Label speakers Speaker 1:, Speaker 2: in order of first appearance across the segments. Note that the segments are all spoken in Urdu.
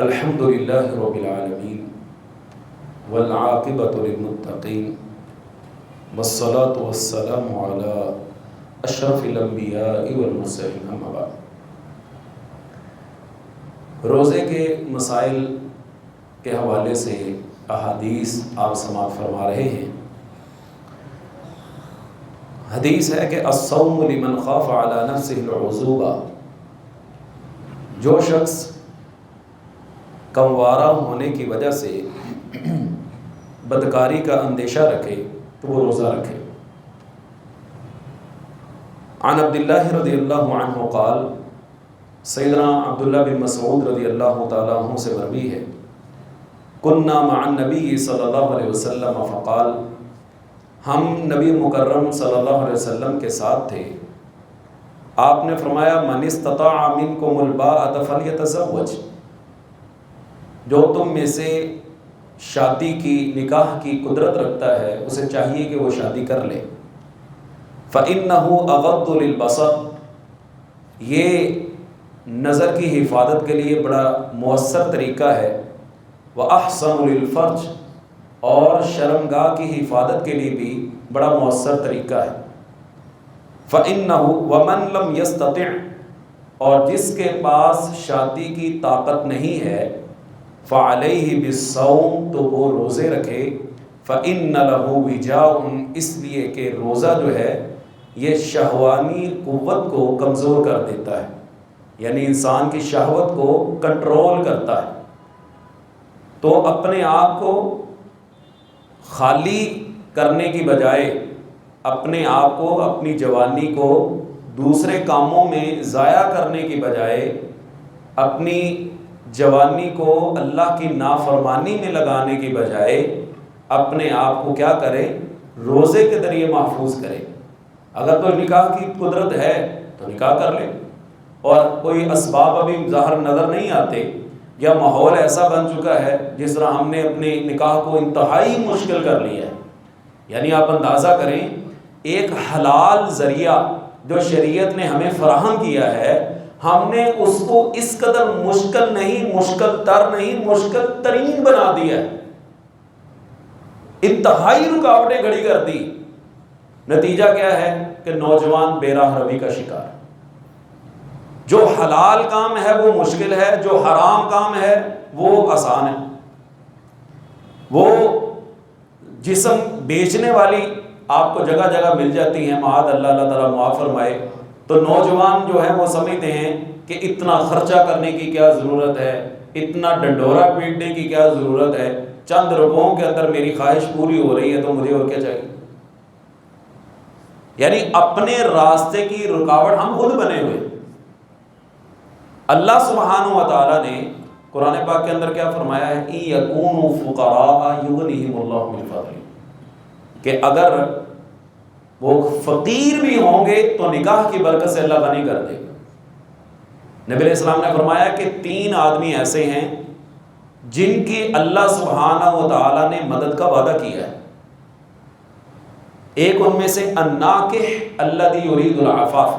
Speaker 1: الحمد للہ رب العالمین والعاقبۃ للمتقین والصلاة والسلام علی اشرف الانبیاء والمرسلین، اما بعد۔ روزے کے مسائل کے حوالے سے احادیث آپ سماعت فرما رہے ہیں۔ حدیث ہے کہ الصوم لمن خاف علی نفسہ العزوبہ، جو شخص کموارہ ہونے کی وجہ سے بدکاری کا اندیشہ رکھے تو وہ روزہ رکھے۔ عن عبداللہ رضی اللہ عنہ قال، سیدنا عبداللہ بن مسعود رضی اللہ تعالیٰ عنہ سے مروی ہے، کننا مع النبی صلی اللہ علیہ وسلم فقال، ہم نبی مکرم صلی اللہ علیہ وسلم کے ساتھ تھے، آپ نے فرمایا من استطاع منکم الباءۃ فلیتزوج، جو تم میں سے شادی کی نکاح کی قدرت رکھتا ہے اسے چاہیے کہ وہ شادی کر لے۔ فإنہ اغض للبصر، یہ نظر کی حفاظت کے لیے بڑا مؤثر طریقہ ہے، وأحسن للفرج، اور شرمگاہ کی حفاظت کے لیے بھی بڑا مؤثر طریقہ ہے۔ فإنہ ومن لم یستطع، اور جس کے پاس شادی کی طاقت نہیں ہے، فعلیہ بالصوم، تو وہ روزے رکھے، فإن لہ وجاء، اس لیے کہ روزہ جو ہے یہ شہوانی قوت کو کمزور کر دیتا ہے، یعنی انسان کی شہوت کو کنٹرول کرتا ہے۔ تو اپنے آپ کو خالی کرنے کی بجائے، اپنے آپ کو، اپنی جوانی کو دوسرے کاموں میں ضائع کرنے کی بجائے، اپنی جوانی کو اللہ کی نافرمانی میں لگانے کی بجائے اپنے آپ کو کیا کرے؟ روزے کے ذریعے محفوظ کرے۔ اگر تو نکاح کی قدرت ہے تو نکاح کر لے، اور کوئی اسباب ابھی ظاہر نظر نہیں آتے، یا ماحول ایسا بن چکا ہے جس طرح ہم نے اپنے نکاح کو انتہائی مشکل کر لیا ہے، یعنی آپ اندازہ کریں ایک حلال ذریعہ جو شریعت نے ہمیں فراہم کیا ہے، ہم نے اس کو اس قدر مشکل نہیں، مشکل تر نہیں، مشکل ترین بنا دیا ہے، انتہائی رکاوٹیں کھڑی کر دی۔ نتیجہ کیا ہے کہ نوجوان بے راہ روی کا شکار۔ جو حلال کام ہے وہ مشکل ہے، جو حرام کام ہے وہ آسان ہے۔ وہ جسم بیچنے والی آپ کو جگہ جگہ مل جاتی ہیں، معاذ اللہ، اللہ تعالیٰ معاف فرمائے۔ تو نوجوان جو ہے وہ سمجھتے ہیں کہ اتنا خرچہ کرنے کی کیا ضرورت ہے، اتنا ڈنڈورا پیٹنے کی کیا ضرورت ہے، چند روپوں کے اندر میری خواہش پوری ہو رہی ہے تو مجھے اور کیا چاہیے۔ یعنی اپنے راستے کی رکاوٹ ہم خود بنے ہوئے۔ اللہ سبحانہ و تعالیٰ نے قرآن پاک کے اندر کیا فرمایا ہے؟ اِن یکونوا فقراء یغنیہم اللہ من فضلہ، کہ اگر وہ فقیر بھی ہوں گے تو نکاح کی برکت سے اللہ غنی کر دے گا۔ نبی علیہ السلام نے فرمایا کہ 3 آدمی ایسے ہیں جن کی اللہ سبحانہ و تعالیٰ نے مدد کا وعدہ کیا ہے۔ ایک ان میں سے الناکح الذی یرید العفاف،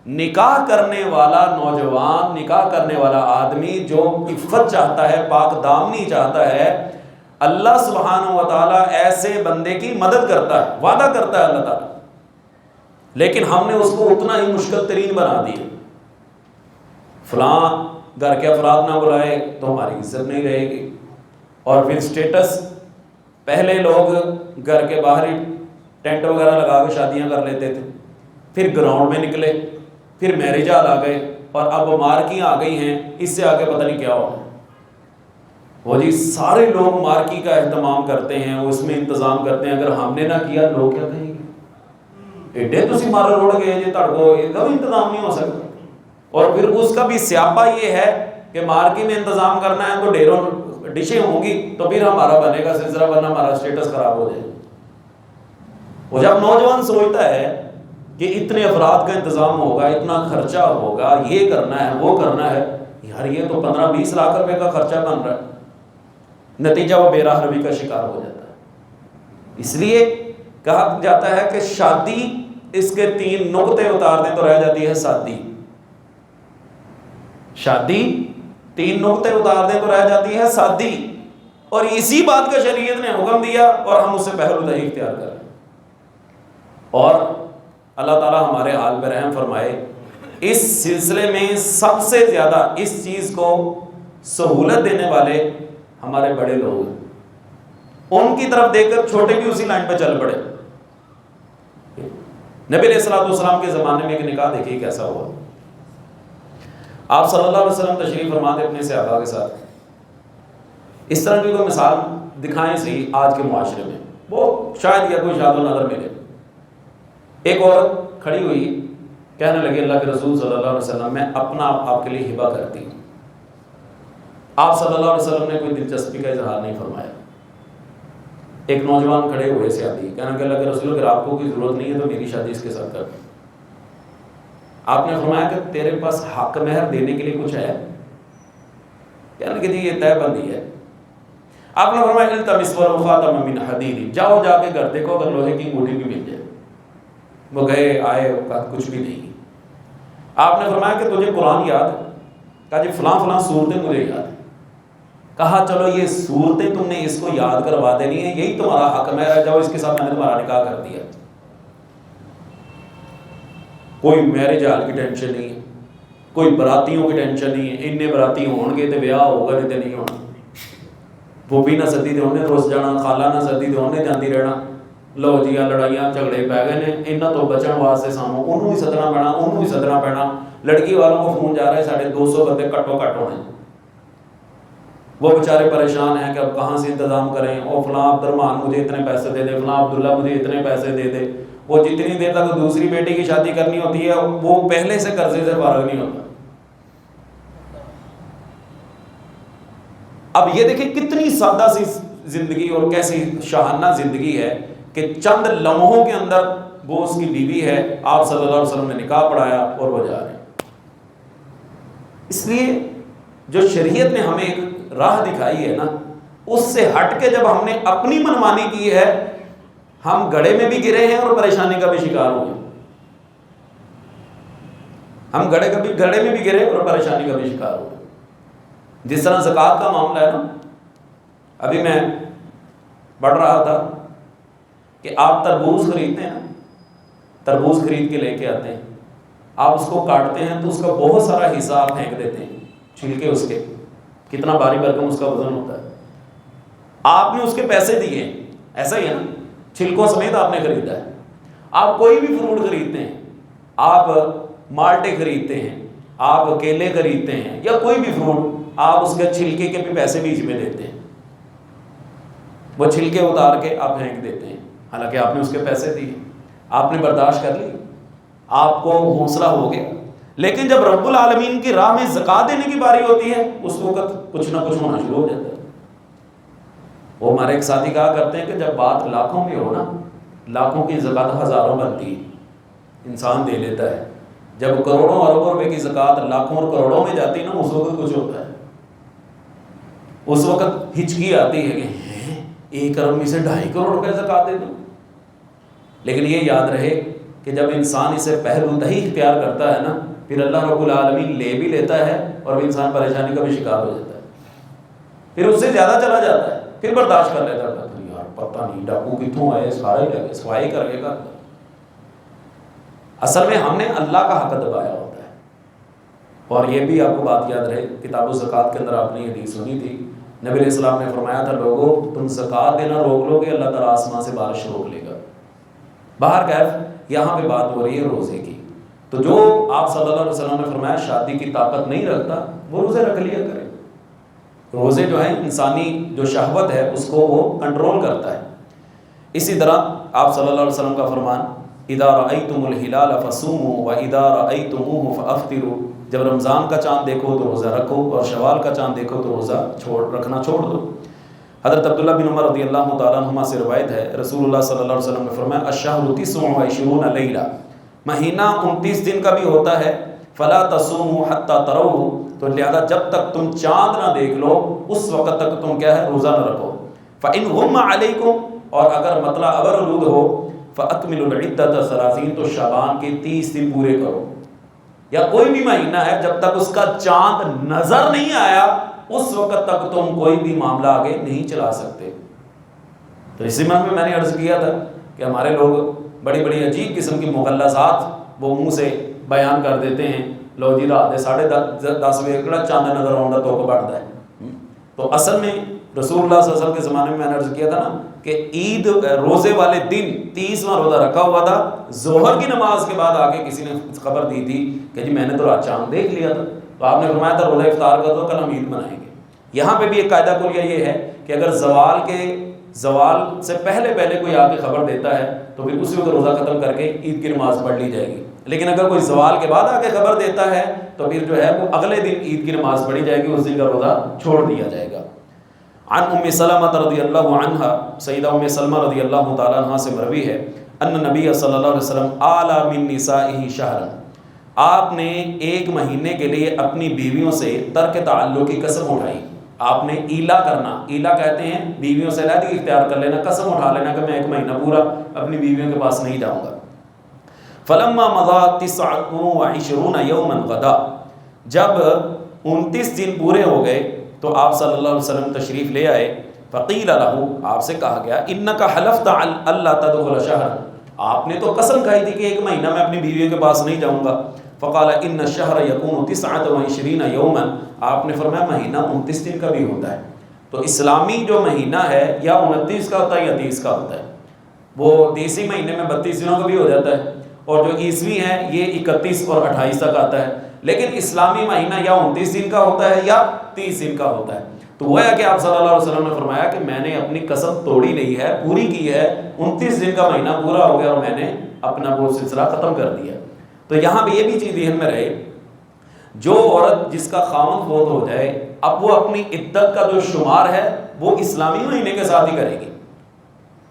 Speaker 1: نکاح کرنے والا نوجوان، نکاح کرنے والا آدمی جو عفت چاہتا ہے، پاک دامنی چاہتا ہے، اللہ سبحانہ و تعالیٰ ایسے بندے کی مدد کرتا ہے، وعدہ کرتا ہے اللہ تعالیٰ، لیکن ہم نے اس کو اتنا ہی مشکل ترین بنا دیا۔ فلاں گھر کے افراد نہ بلائے تو ہماری عزت نہیں رہے گی، اور پھر سٹیٹس، پہلے لوگ گھر کے باہر ہی ٹینٹ وغیرہ لگا کے شادیاں کر لیتے تھے، پھر گراؤنڈ میں نکلے، پھر میرج ہال آ گئے، اور اب مارکیاں آ گئی ہیں، اس سے آگے پتہ نہیں کیا ہوگا۔ وہ جی سارے لوگ مارکی کا اہتمام کرتے ہیں، وہ اس میں انتظام کرتے ہیں، اگر ہم نے نہ کیا لوگ کیا کہیں گے؟ ایڈے تسی مارے روڑ گئے جی، تڑکو یہ انتظام نہیں ہو سکتا۔ اور پھر اس کا بھی سیاپا یہ ہے کہ مارکی میں انتظام کرنا ہے تو ڈھیروں ڈشیں ہوں گی تو پھر ہمارا بنے گا سلسلہ، ورنہ ہمارا اسٹیٹس خراب ہو جائے۔ وہ جب نوجوان سوچتا ہے کہ اتنے افراد کا انتظام ہوگا، اتنا خرچہ ہوگا، یہ کرنا ہے وہ کرنا ہے، یار یہ تو 15-20 لاکھ روپے کا خرچہ بن رہا ہے، نتیجہ وہ بے راہ روی کا شکار ہو جاتا ہے۔ اس لیے کہا جاتا ہے کہ شادی، اس کے 3 نقطے اتار دیں تو رہ جاتی ہے سادی۔ شادی 3 نقطے اتار دیں تو رہ جاتی ہے سادی، اور اسی بات کا شریعت نے حکم دیا اور ہم اسے پہلوتہی اختیار کر لیں۔ اور اللہ تعالیٰ ہمارے حال پہ رحم فرمائے، اس سلسلے میں سب سے زیادہ اس چیز کو سہولت دینے والے ہمارے بڑے لوگ ہیں، ان کی طرف دیکھ کر چھوٹے بھی اسی لائن پہ چل پڑے۔ نبی علیہ الصلوۃ والسلام کے زمانے میں ایک نکاح دیکھیے کیسا ہوا۔ آپ صلی اللہ علیہ وسلم تشریف فرما تھے اپنے صحابہ کے ساتھ، اس طرح کی کوئی مثال دکھائیں صحیح آج کے معاشرے میں، وہ شاید یا کوئی شاید و نادر ملے۔ ایک عورت کھڑی ہوئی کہنے لگی اللہ کے رسول صلی اللہ علیہ وسلم میں اپنا آپ کے لیے ہبہ کرتی ہوں۔ آپ صلی اللہ علیہ وسلم نے کوئی دلچسپی کا اظہار نہیں فرمایا۔ ایک نوجوان کھڑے ہوئے صحابی کہنے لگے اللہ کے رسول اگر آپ کو کوئی ضرورت نہیں ہے تو میری شادی اس کے ساتھ کر دیں۔ آپ نے فرمایا کہ تیرے پاس حق مہر دینے کے لیے کچھ ہے؟ کہنے کہ جی یہ طے بندی ہے۔ آپ نے فرمایا التمس ولو خاتم من حدید، جاؤ جا کے گھر دیکھو اگر لوہے کی انگوٹھی بھی مل جائے۔ وہ گئے آئے کچھ بھی نہیں۔ آپ نے فرمایا کہ تجھے قرآن یاد ہے؟ کہا جی فلاں فلاں صورتیں مجھے یاد ہیں۔ کہا چلو یہ صورتیں تم نے اس کو یاد کروا دینی ہے، یہی تمہارا حق مہر ہے، جاؤ اس کے ساتھ میں نے تمہارا نکاح کر دیا۔ کوئی میرج ہال کی ٹینشن نہیں ہے، کوئی براتیوں کی ٹینشن نہیں ہے، اننے براتی ہون گے تو بیاہ ہوگا نہیں تو نہیں ہونا۔ پھوپھی نہ سدی تو انہیں روس جانا، خالہ نہ سدی تو انہیں جاندی رہنا۔ لو جی لڑائیاں جھگڑے پی گئے نے، انہاں تو بچن واسطے سانوں انہوں بھی سدنا پینا، انہوں بھی سدنا پینا۔ لڑکی والوں کو فون جا رہا ہے ساڑھے 200 بندے کٹو کٹ ہونے، وہ بیچارے پریشان ہیں کہ اب کہاں سے انتظام کریں، اور فلاں عبد الرحمان مجھے اتنے پیسے دے دے، فلاں عبداللہ مجھے اتنے پیسے دے دے۔ وہ جتنی دیر تک دوسری بیٹی کی شادی کرنی ہوتی ہے وہ پہلے سے قرضے سے فارغ نہیں ہوتا۔ اب یہ دیکھیں کتنی سادہ سی زندگی اور کیسی شاہانہ زندگی ہے کہ چند لمحوں کے اندر وہ اس کی بیوی ہے، آپ صلی اللہ علیہ وسلم نے نکاح پڑھایا اور وہ جا رہے ہیں۔ اس لیے جو شریعت نے ہمیں ایک راہ دکھائی ہے نا، اس سے ہٹ کے جب ہم نے اپنی منمانی کی ہے، ہم گڑھے میں بھی گرے ہیں اور پریشانی کا بھی شکار ہوئے۔ ہم گڑھے میں بھی گرے اور پریشانی کا بھی شکار ہوئے۔ جس طرح زکوٰۃ کا معاملہ ہے نا، ابھی میں پڑھ رہا تھا کہ آپ تربوز خریدتے ہیں نا، تربوز خرید کے لے کے آتے ہیں، آپ اس کو کاٹتے ہیں تو اس کا بہت سارا حصہ آپ پھینک دیتے ہیں، چھلکے اس کے، کتنا بھاری بھرکم اس کا وزن ہوتا ہے۔ آپ نے اس کے پیسے دیے ہیں، ایسا ہی ہے نا، چھلکوں سمیت آپ نے خریدا ہے۔ آپ کوئی بھی فروٹ خریدتے ہیں، آپ مالٹے خریدتے ہیں، آپ کیلے خریدتے ہیں یا کوئی بھی فروٹ، آپ اس کے چھلکے کے بھی پیسے بیچ میں دیتے ہیں، وہ چھلکے اتار کے آپ پھینک دیتے ہیں، حالانکہ آپ نے اس کے پیسے دیے، آپ نے برداشت کر لی، آپ کو حوصلہ ہو گیا۔ لیکن جب رب العالمین کی راہ میں زکوٰۃ دینے کی باری ہوتی ہے، اس وقت کچھ نہ کچھ ہونا شروع ہو جاتا ہے۔ وہ ہمارے ایک ساتھی کہا کرتے ہیں کہ جب بات لاکھوں میں ہو نا، لاکھوں کی زکوٰۃ ہزاروں بنتی ہے، انسان دے لیتا ہے۔ جب کروڑوں اربوں روپے کی زکوٰۃ لاکھوں اور کروڑوں میں جاتی ہے نا، اس وقت کچھ ہوتا ہے، اس وقت ہچکی آتی ہے کہ 1 ارب میں سے 2.5 کروڑ روپے زکوٰۃ دے دوں۔ لیکن یہ یاد رہے کہ جب انسان اسے پہلوتہی اختیار کرتا ہے نا، پھر اللہ رب العالمین لے بھی لیتا ہے اور انسان پریشانی کا بھی شکار ہو جاتا ہے، پھر اس سے زیادہ چلا جاتا ہے، پھر برداشت کر لیتا ہے، یار پتہ نہیں ڈاکو کتوں آئے، سارے لگے سفائی کر کے کر۔ اصل میں ہم نے اللہ کا حق دبایا ہوتا ہے۔ اور یہ بھی آپ کو بات یاد رہے، کتاب الزکوٰۃ کے اندر آپ نے یہ حدیث سنی تھی، نبی علیہ السلام نے فرمایا تھا لوگوں تم زکوٰۃ دینا روک لو گے، اللہ تعالیٰ آسمان سے بارش روک لے گا۔ باہر کیف یہاں پہ بات ہو رہی ہے روزے کی، تو جو آپ صلی اللہ علیہ وسلم نے فرمایا شادی کی طاقت نہیں رکھتا وہ روزے رکھ لیا کرے۔ روزے جو ہیں انسانی جو شہوت ہے اس کو وہ کنٹرول کرتا ہے۔ اسی طرح آپ صلی اللہ علیہ وسلم کا فرمان اذا رأیتم الہلال فصوموا واذا رأیتموہ فافطروا، جب رمضان کا چاند دیکھو تو روزہ رکھو اور شوال کا چاند دیکھو تو روزہ رکھنا چھوڑ دو۔ حضرت عبداللہ بن عمر رضی اللہ تعالیٰ عنہما سے روایت ہے، رسول اللہ صلی اللہ علیہ وسلم نے فرمایا الشہر 29 لیلہ، مہینہ 29 دن کا بھی ہوتا ہے، فلا تصوموا حتی تروہ، تو لہذا جب تک تم چاند نہ دیکھ لو اس وقت تک تم کیا ہے روزہ نہ رکھو۔ فإن غم علیکم، اور اگر مطلع ابر آلود ہو، فأکملوا العدۃ 30، تو شعبان کے 30 دن پورے کرو۔ یا کوئی بھی مہینہ ہے جب تک اس کا چاند نظر نہیں آیا اس وقت تک تم کوئی بھی معاملہ آگے نہیں چلا سکتے۔ تو اسی میں نے عرض کیا تھا کہ ہمارے لوگ بڑی بڑی عجیب قسم کی مغلظات وہ منہ سے بیان کر دیتے ہیں، لو جی رات 10:30 بجے کڑا چاند نظر آؤں گا تو بڑھتا ہے۔ تو اصل میں رسول اللہ صلی اللہ علیہ وسلم کے زمانے میں نے عرض کیا تھا نا کہ عید روزے والے دن 30واں روزہ رکھا ہوا تھا، ظہر کی نماز کے بعد آ کے کسی نے خبر دی تھی کہ جی میں نے تو رات چاند دیکھ لیا تھا، تو آپ نے فرمایا تھا روزہ افطار کر دو، کل ہم عید منائیں گے۔ یہاں پہ بھی ایک قاعدہ کلیہ یہ ہے کہ اگر زوال سے پہلے کوئی آ کے خبر دیتا ہے تو پھر اسی وقت روزہ ختم کر کے عید کی نماز پڑھ لی جائے گی، لیکن اگر کوئی زوال کے بعد آ کے خبر دیتا ہے تو پھر جو ہے وہ اگلے دن عید کی نماز پڑھی جائے گی، اس دن کا روزہ چھوڑ دیا جائے گا۔ عن ام سلمہ رضی اللہ عنہا، سیدہ ام سلمہ رضی اللہ تعالیٰ عنہ سے مروی ہے ان نبی صلی اللہ علیہ وسلم آلا من نسائہ شہرا، آپ نے ایک مہینے کے لیے اپنی بیویوں سے ترک تعلق کی قسم اٹھائی۔ آپ نے ایلا کرنا، ایلا کہتے ہیں بیویوں سے علیحدگی اختیار کر لینا، قسم اٹھا لینا کہ میں ایک مہینہ پورا اپنی بیویوں کے پاس نہیں جاؤں گا۔ فلما مضى 29 یوما غدا، جب 29 دن پورے ہو گئے تو آپ صلی اللہ علیہ وسلم تشریف لے آئے۔ فقیل لہ، آپ سے کہا گیا انک حلفت اللہ تدخل شہر، آپ نے تو قسم کھائی تھی کہ ایک مہینہ میں اپنی بیویوں کے پاس نہیں جاؤں گا۔ فقال ان الشہر یکون 29 یوما، آپ نے فرمایا مہینہ 29 دن کا بھی ہوتا ہے۔ تو اسلامی جو مہینہ ہے یا 29 کا ہوتا ہے یا 30 کا ہوتا ہے، وہ دیسی مہینے میں 32 دنوں کا بھی ہو جاتا ہے، اور جو عیسوی ہے یہ 31 اور 28 تک آتا ہے، لیکن اسلامی مہینہ یا 29 دن کا ہوتا ہے یا 30 دن کا ہوتا ہے۔ تو وہ ہے کہ آپ صلی اللہ علیہ وسلم نے فرمایا کہ میں نے اپنی قسم توڑی نہیں ہے، پوری کی ہے، 29 دن کا مہینہ پورا ہو گیا اور میں نے اپنا وہ سلسلہ ختم کر دیا۔ تو یہاں پہ یہ بھی چیز ذہن میں رہے، جو عورت جس کا خاوند فوت ہو جائے اب وہ اپنی عدت کا جو شمار ہے وہ اسلامی مہینے کے ساتھ ہی کرے گی۔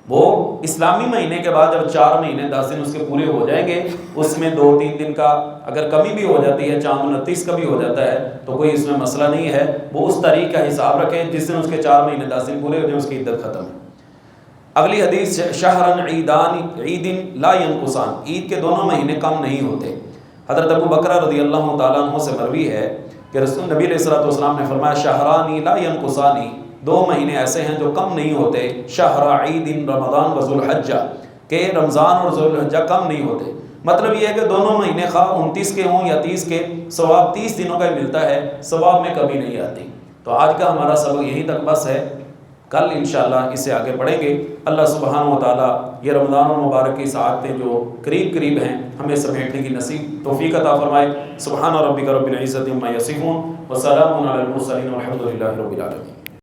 Speaker 1: وہ اسلامی مہینے کے بعد جب 4 مہینے 10 دن اس کے پورے ہو جائیں گے، اس میں 2-3 دن کا اگر کمی بھی ہو جاتی ہے، چاند 29 کا بھی ہو جاتا ہے تو کوئی اس میں مسئلہ نہیں ہے، وہ اس تاریخ کا حساب رکھے جس دن اس کے 4 مہینے 10 دن پورے ہو جائیں، اس کی عدت ختم ہے۔ اگلی حدیث شہرن عید لا ینقصان، عید کے دونوں مہینے کم نہیں ہوتے۔ حضرت ابو بکر رضی اللہ تعالیٰ عنہ سے مروی ہے کہ رسول نبی علیہ الصلوۃ والسلام نے فرمایا شہرانی لا ینقصانی، 2 مہینے ایسے ہیں جو کم نہیں ہوتے، شہر عید رمضان و ذوالحجہ، کہ رمضان اور ذوالحجہ کم نہیں ہوتے۔ مطلب یہ ہے کہ دونوں مہینے خواہ 29 کے ہوں یا 30 کے، ثواب 30 دنوں کا ہی ملتا ہے، ثواب میں کمی نہیں آتی۔ تو آج کا ہمارا سبق یہیں تک بس ہے، کل انشاءاللہ اس سے آگے پڑھیں گے۔ اللہ سبحانہ و تعالیٰ یہ رمضان المبارک کی ساعتیں جو قریب ہیں ہمیں سمیٹنے کی نصیب توفیق عطا فرمائے۔ سبحان ربک رب العزت عما یصفون وسلام علی المرسلین والحمد للہ رب العالمین۔